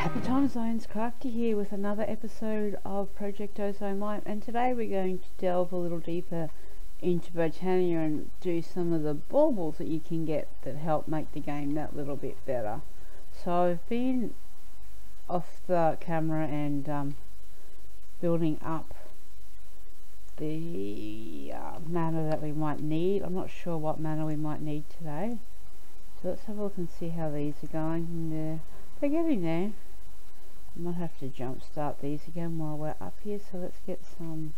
Happy Time Zones, Crafty here with another episode of Project Ozone Lite, and today we're going to delve a little deeper into Botania and do some of the baubles that you can get that help make the game that little bit better. So I've been off the camera and building up the mana that we might need. I'm not sure what mana we might need today, so let's have a look and see how these are going. They're getting there. I might have to jump start these again while we're up here, so let's get some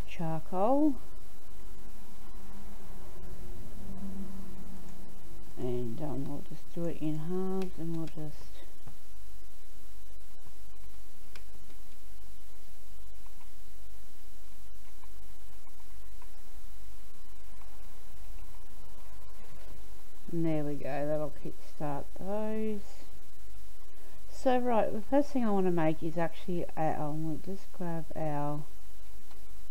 charcoal and we'll just do it in halves, and we'll just and there we go, that'll kick start those. So right, the first thing I want to make is actually we'll just grab our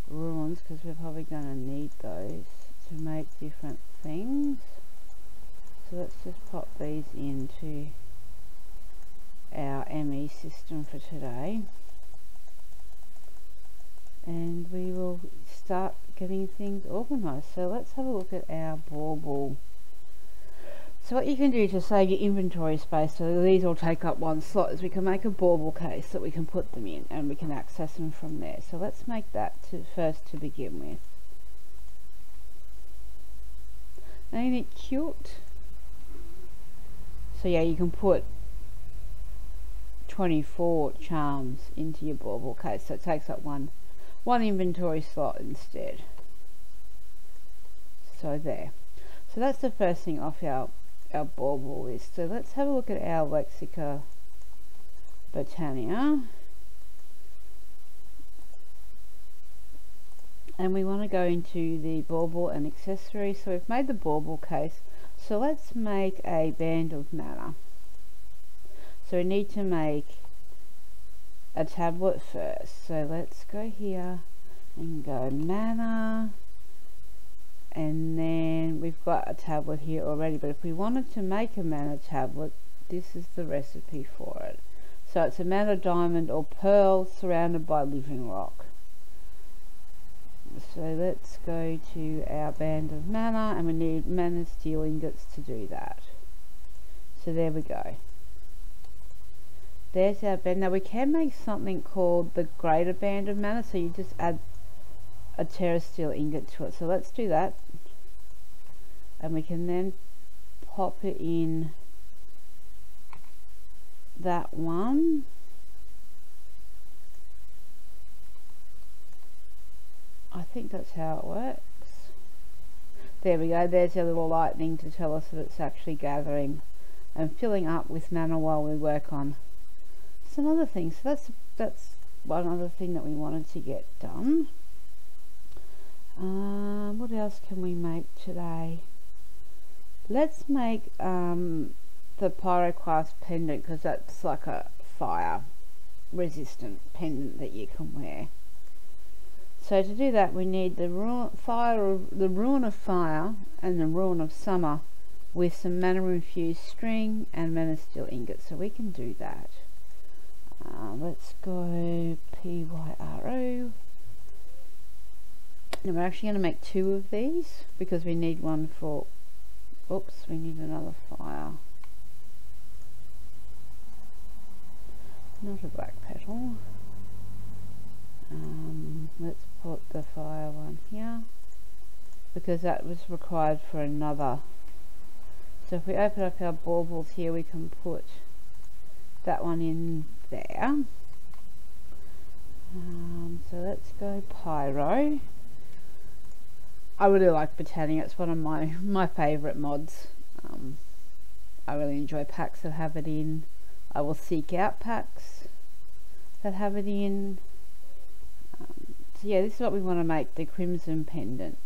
ruins, because we're probably going to need those to make different things. So let's just pop these into our ME system for today, and we will start getting things organised. So let's have a look at our bauble. So what you can do to save your inventory space, so these all take up one slot, is we can make a bauble case that we can put them in and we can access them from there. So let's make that first to begin with. Ain't it cute? So yeah, you can put 24 charms into your bauble case, so it takes up one inventory slot instead. So there. So that's the first thing off our bauble list. So let's have a look at our Lexica Botania, and we want to go into the bauble and accessories. So we've made the bauble case, so let's make a band of mana. So we need to make a tablet first, so let's go here and go mana, and then we've got a tablet here already, but if we wanted to make a mana tablet, this is the recipe for it. So it's a mana diamond or pearl surrounded by living rock. So let's go to our band of mana, and we need mana steel ingots to do that. So there we go. There's our band. Now we can make something called the greater band of mana, so you just add a terra steel ingot to it. So let's do that, and we can then pop it in that one. I think that's how it works. There we go, there's our little lightning to tell us that it's actually gathering and filling up with mana while we work on some other things. So that's one other thing that we wanted to get done. What else can we make today? Let's make the pyroclast pendant, because that's like a fire resistant pendant that you can wear. So to do that, we need the ruin of fire and the ruin of summer with some mana infused string and mana steel ingots, so we can do that. Let's go PYRO. And we're actually going to make 2 of these, because we need one for, oops, we need another fire. Not a black petal. Let's put the fire one here, because that was required for another. So if we open up our baubles here, we can put that one in there. So let's go pyro. I really like Botania, it's one of my favourite mods. I really enjoy packs that have it in. I will seek out packs that have it in. So yeah, this is what we want to make, the crimson pendant.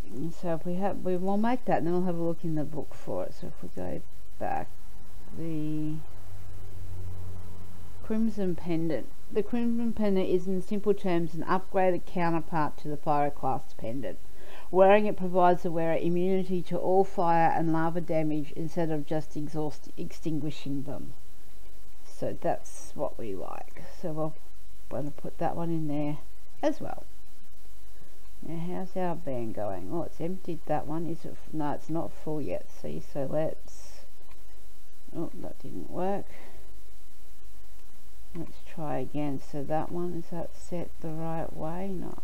And so if we will make that, and then we'll have a look in the book for it. So if we go back, the crimson pendant. The crimson pendant is, in simple terms, an upgraded counterpart to the pyroclast pendant. Wearing it provides the wearer immunity to all fire and lava damage instead of just extinguishing them. So that's what we like. So we're going to put that one in there as well. Now how's our band going? Oh, it's emptied that one. Is it? No, it's not full yet. See, so let's... Oh, that didn't work. Let's try again. So that one, is that set the right way? No.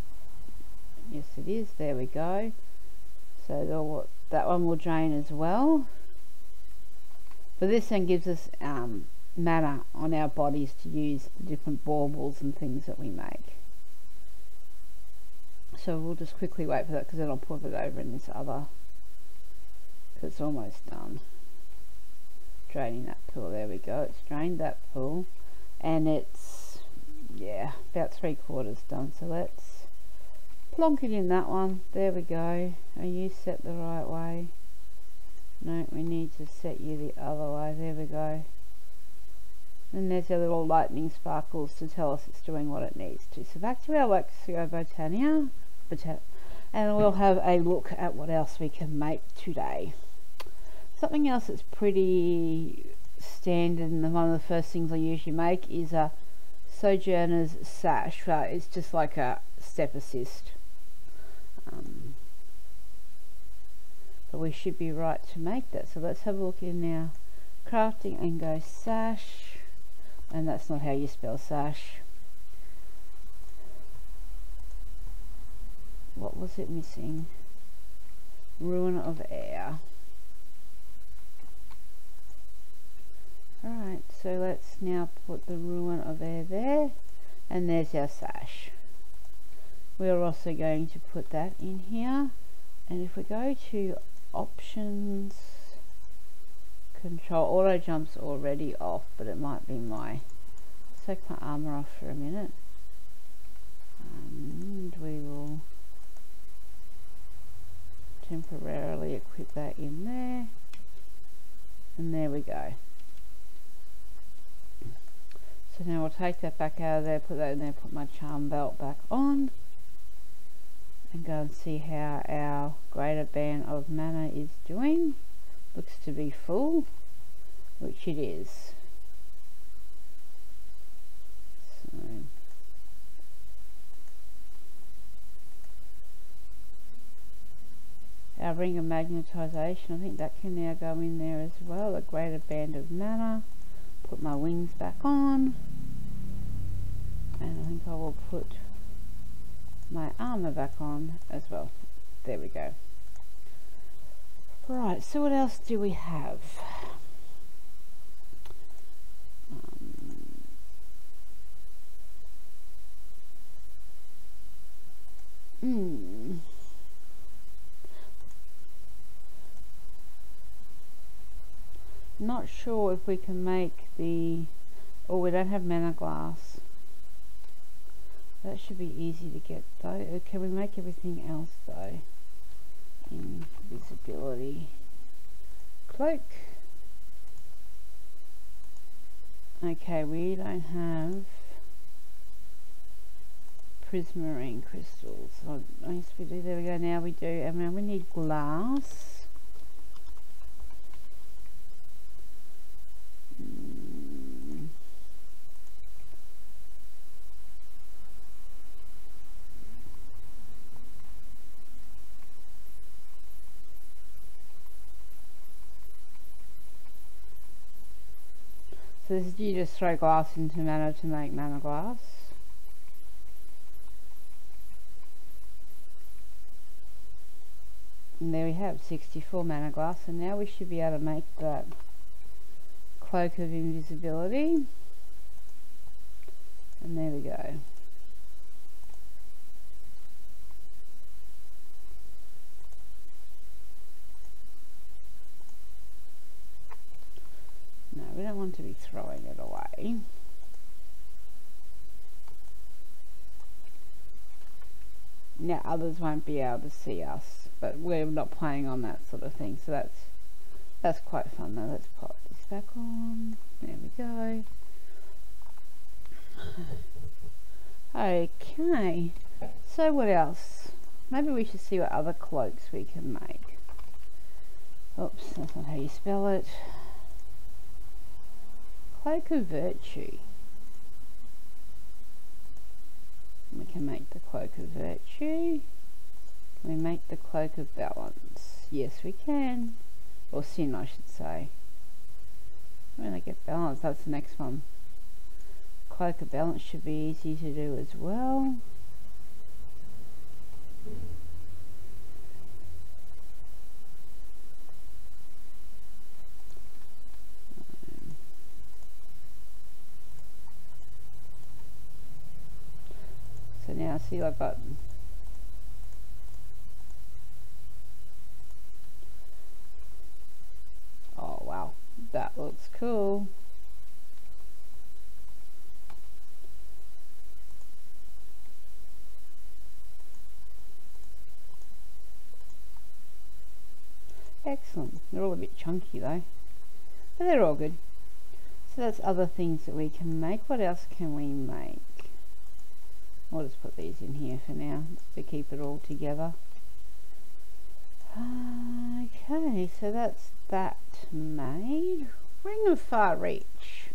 Yes it is. There we go. So that one will drain as well. But this then gives us mana on our bodies to use the different baubles and things that we make. So we'll just quickly wait for that, because then I'll put it over in this other, because it's almost done. Draining that pool. There we go. It's drained that pool, and it's, yeah, about 3/4 done. So let's plonk it in that one. There we go. Are you set the right way? No, we need to set you the other way. There we go. And there's our little lightning sparkles to tell us it's doing what it needs to. So back to our Botania, and we'll have a look at what else we can make today. Something else that's pretty standard, and one of the first things I usually make is a Sojourner's sash. It's just like a step assist. But we should be right to make that. So let's have a look in now. Crafting and go sash. And that's not how you spell sash. What was it missing? Ruin of air. Alright, so let's now put the ruin of air there. And there's our sash. We're also going to put that in here. And if we go to options, control, auto jumps already off, but it might be my, let's take my armor off for a minute, and we will temporarily equip that in there, and there we go. So now we'll take that back out of there, put that in there, put my charm belt back on, and go and see how our greater band of mana is doing. Looks to be full, which it is. So our ring of magnetization, I think that can now go in there as well. A greater band of mana. Put my wings back on, and I think I will put my armor back on as well. There we go. Right, so what else do we have? Not sure if we can make the... Oh, we don't have mana glass. That should be easy to get though. Can we make everything else though? Invisibility. Cloak. Okay, we don't have prismarine crystals. Oh, yes, we do. There we go. Now we do. And now we need glass. So this is, you just throw glass into mana to make mana glass. And there we have 64 mana glass, and now we should be able to make that cloak of invisibility. And there we go. No, we don't want to be throwing it away. Now others won't be able to see us, but we're not playing on that sort of thing, so that's quite fun though. Let's pop this back on. There we go. Okay, so what else? Maybe we should see what other cloaks we can make. Oops, that's not how you spell it. Cloak of Virtue. We can make the Cloak of Virtue. Can we make the Cloak of Balance? Yes, we can. Or Sin, I should say. When I get Balance, that's the next one. Cloak of Balance should be easy to do as well. So now see, I've got oh wow, that looks cool. Excellent. They're all a bit chunky though, but they're all good. So that's other things that we can make. What else can we make? I'll just put these in here for now to keep it all together. Okay, so that's that made. Ring of Far Reach.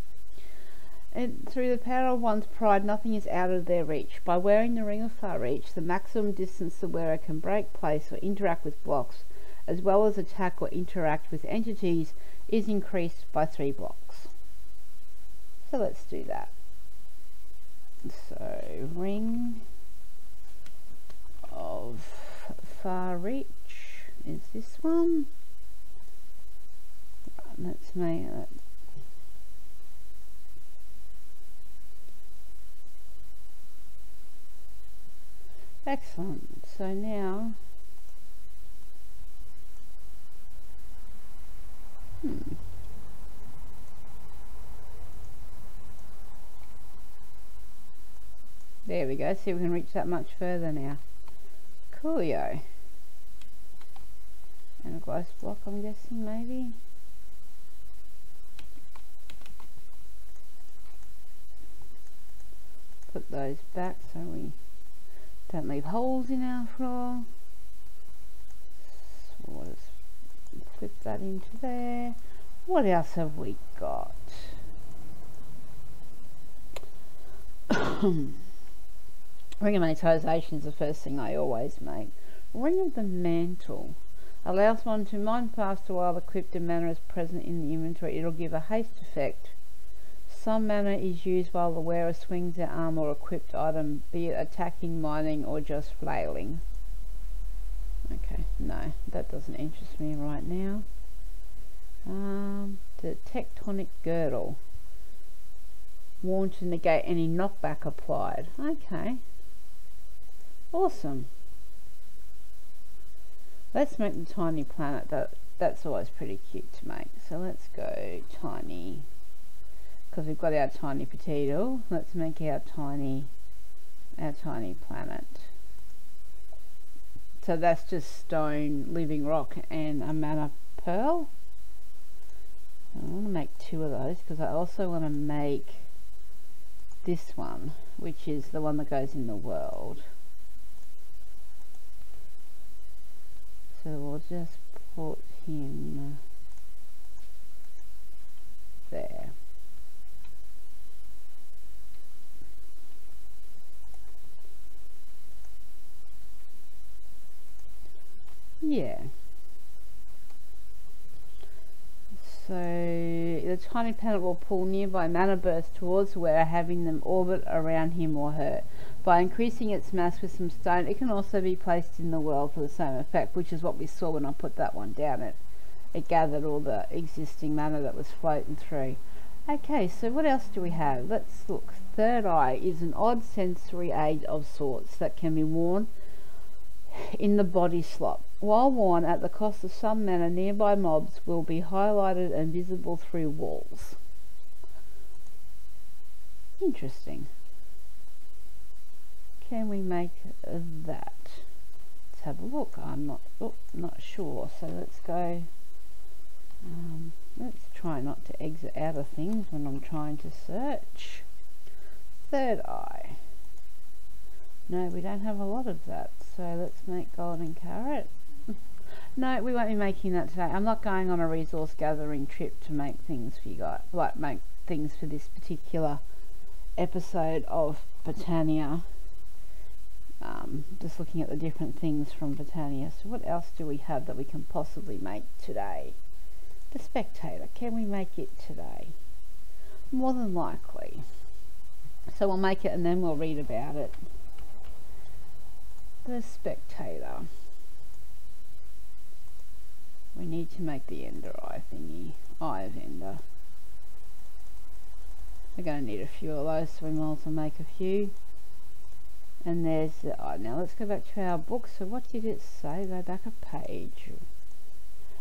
Through the power of one's pride, nothing is out of their reach. By wearing the Ring of Far Reach, the maximum distance the wearer can break, place, or interact with blocks, as well as attack or interact with entities, is increased by 3 blocks. So let's do that. So, Ring of Far Reach is this one. Right, let's make it. Excellent. So now, there we go. See, we can reach that much further now. Coolio. And a glass block, I'm guessing, maybe. Put those back so we don't leave holes in our floor. So we'll just flip that into there. What else have we got? Ring of Monetization is the first thing I always make. Ring of the Mantle allows one to mine faster while equipped and mana is present in the inventory. It'll give a haste effect. Some mana is used while the wearer swings their arm or equipped item, be it attacking, mining, or just flailing. Okay, no, that doesn't interest me right now. The Tectonic Girdle. Worn to negate any knockback applied. Okay. Awesome. Let's make the Tiny Planet. That's always pretty cute to make. So let's go tiny. Because we've got our tiny potato. Let's make our tiny planet. So that's just stone, living rock, and a mana pearl. I want to make 2 of those because I also want to make this one, which is the one that goes in the world. So we'll just put him there. Yeah. So the tiny planet will pull nearby mana bursts towards the wearer, having them orbit around him or her. By increasing its mass with some stone, it can also be placed in the world for the same effect, which is what we saw when I put that one down. It gathered all the existing mana that was floating through. Okay, so what else do we have? Let's look. Third Eye is an odd sensory aid of sorts that can be worn in the body slot. While worn at the cost of some mana, nearby mobs will be highlighted and visible through walls. Interesting. Can we make that? Let's have a look. I'm not sure. So let's go. Let's try not to exit out of things when I'm trying to search. Third Eye. No, we don't have a lot of that, so let's make golden carrot. No, we won't be making that today. I'm not going on a resource gathering trip to make things for you guys, like make things for this particular episode of Botania. Just looking at the different things from Botania. So what else do we have that we can possibly make today? The Spectator, can we make it today? More than likely. So we'll make it and then we'll read about it. The Spectator. We need to make the ender eye thingy. Eye of ender. We're going to need a few of those, so we might as well make a few. And there's the eye. Now let's go back to our book. So what did it say? Go back a page.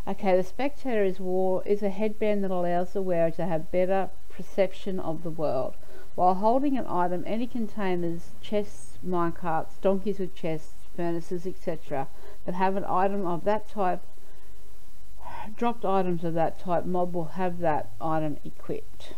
Okay, the Spectator is a headband that allows the wearer to have better perception of the world. While holding an item, any containers, chests, minecarts, donkeys with chests, furnaces, etc. that have an item of that type, dropped items of that type, mob will have that item equipped.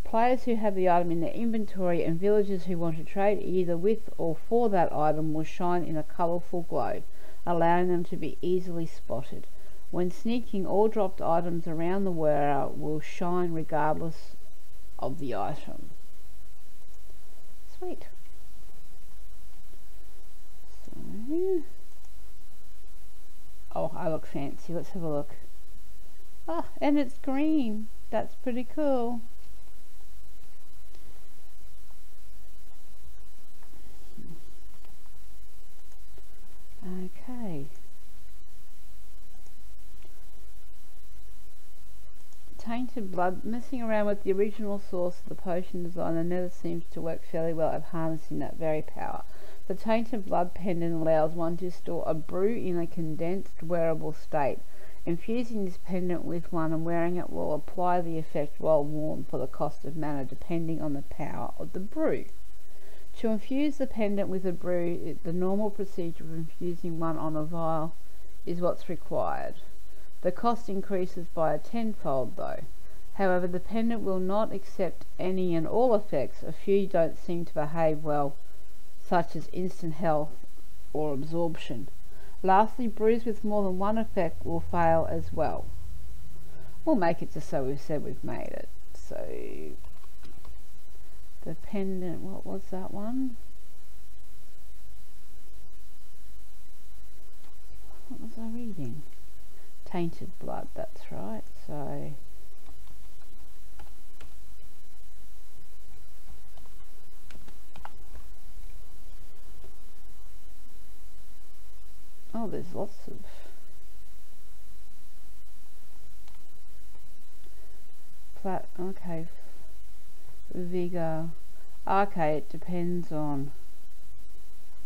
Players who have the item in their inventory and villagers who want to trade either with or for that item will shine in a colourful glow, allowing them to be easily spotted. When sneaking, all dropped items around the wearer will shine regardless of the item. Sweet. So, oh, I look fancy. Let's have a look. Ah, and it's green. That's pretty cool. Okay. Tainted blood. Messing around with the original source of the potion design, the nether seems to work fairly well at harnessing that very power. The tainted blood pendant allows one to store a brew in a condensed, wearable state. Infusing this pendant with one and wearing it will apply the effect while warm for the cost of mana, depending on the power of the brew. To infuse the pendant with a brew, the normal procedure of infusing one on a vial is what's required. The cost increases by a tenfold though. However, the pendant will not accept any and all effects. A few don't seem to behave well, such as instant health or absorption. Lastly, brews with more than one effect will fail as well. We'll make it just so we've said we've made it. So the pendant, what was that one? What was I reading? Tainted blood, that's right. So oh, there's lots of flat. Okay, vigor. Okay, it depends on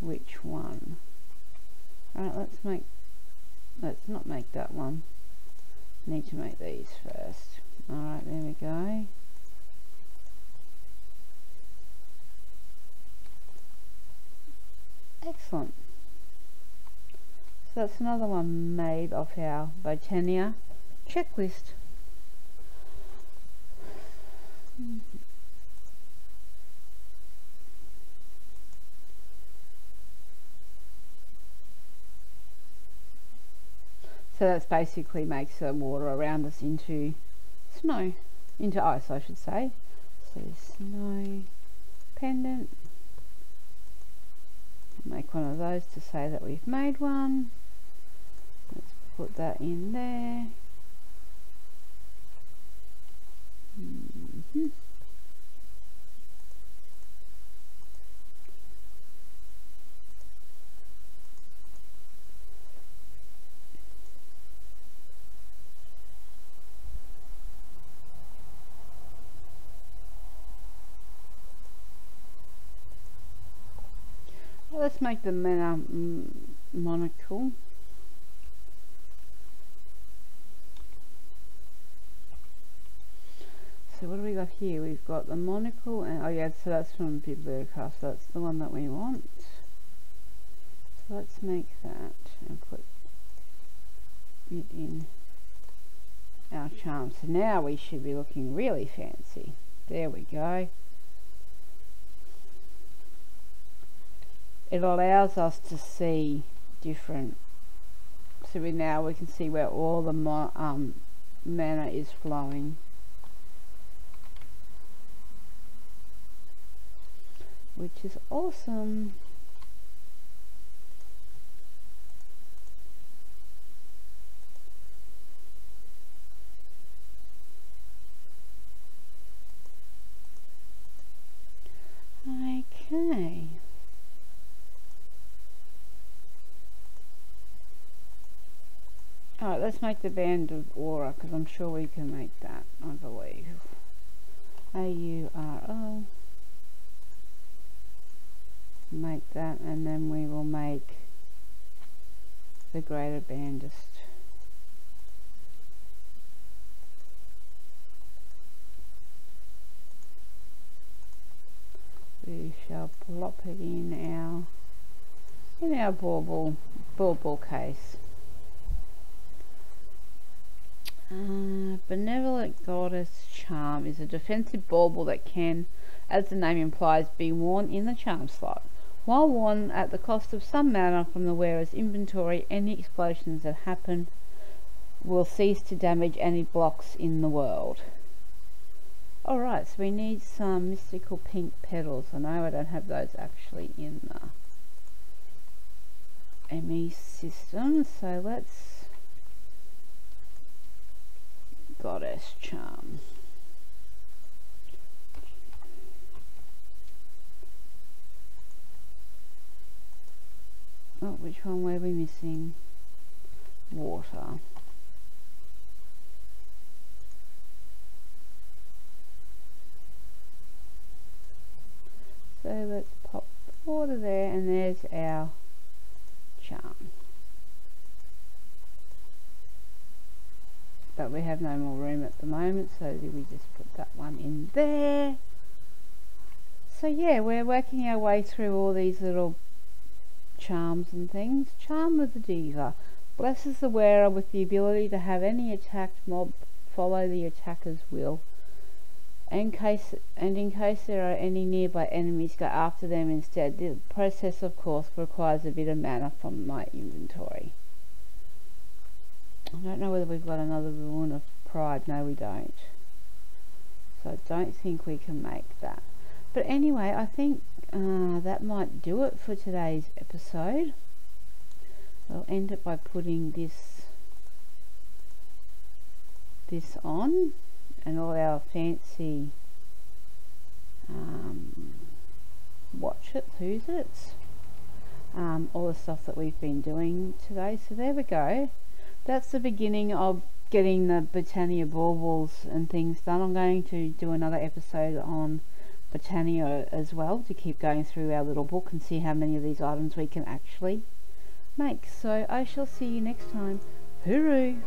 which one. Alright, let's not make that one. Need to make these first. Alright, there we go. Excellent. So that's another one made off our Botania checklist. So that's basically makes the water around us into snow, into ice I should say. So snow pendant. Make one of those to say that we've made one. Let's put that in there. Let's make the monocle. So what do we got here? We've got the monocle, and oh yeah, so that's from Bibliocraft, so that's the one that we want. So let's make that and put it in our charm. So now we should be looking really fancy. There we go. it allows us to see different, so now we can see where all the mana is flowing. Which is awesome. Okay. Alright, let's make the band of aura, because I'm sure we can make that, I believe. A-U-R-O. Make that, and then we will make the greater bandist. We shall plop it in our bauble case. Benevolent Goddess Charm is a defensive bauble that can, as the name implies, be worn in the charm slot. While worn at the cost of some mana from the wearer's inventory, any explosions that happen will cease to damage any blocks in the world. Alright, so we need some mystical pink petals. I know I don't have those actually in the ME system, so let's Goddess Charm. Oh, which one were we missing? Water. So let's pop the water there, and there's our charm. But we have no more room at the moment, so we just put that one in there. So yeah, we're working our way through all these little charms and things. Charm of the Diva blesses the wearer with the ability to have any attacked mob follow the attacker's will. In case there are any nearby enemies, go after them instead. The process, of course, requires a bit of mana from my inventory. I don't know whether we've got another Ruin of Pride. No, we don't. So I don't think we can make that. But anyway, I think that might do it for today's episode. We'll end it by putting this on, and all our fancy watch it, who's it, all the stuff that we've been doing today. So there we go. That's the beginning of getting the Botania baubles and things done. I'm going to do another episode on Botania as well, to keep going through our little book and see how many of these items we can actually make. So I shall see you next time. Hooroo!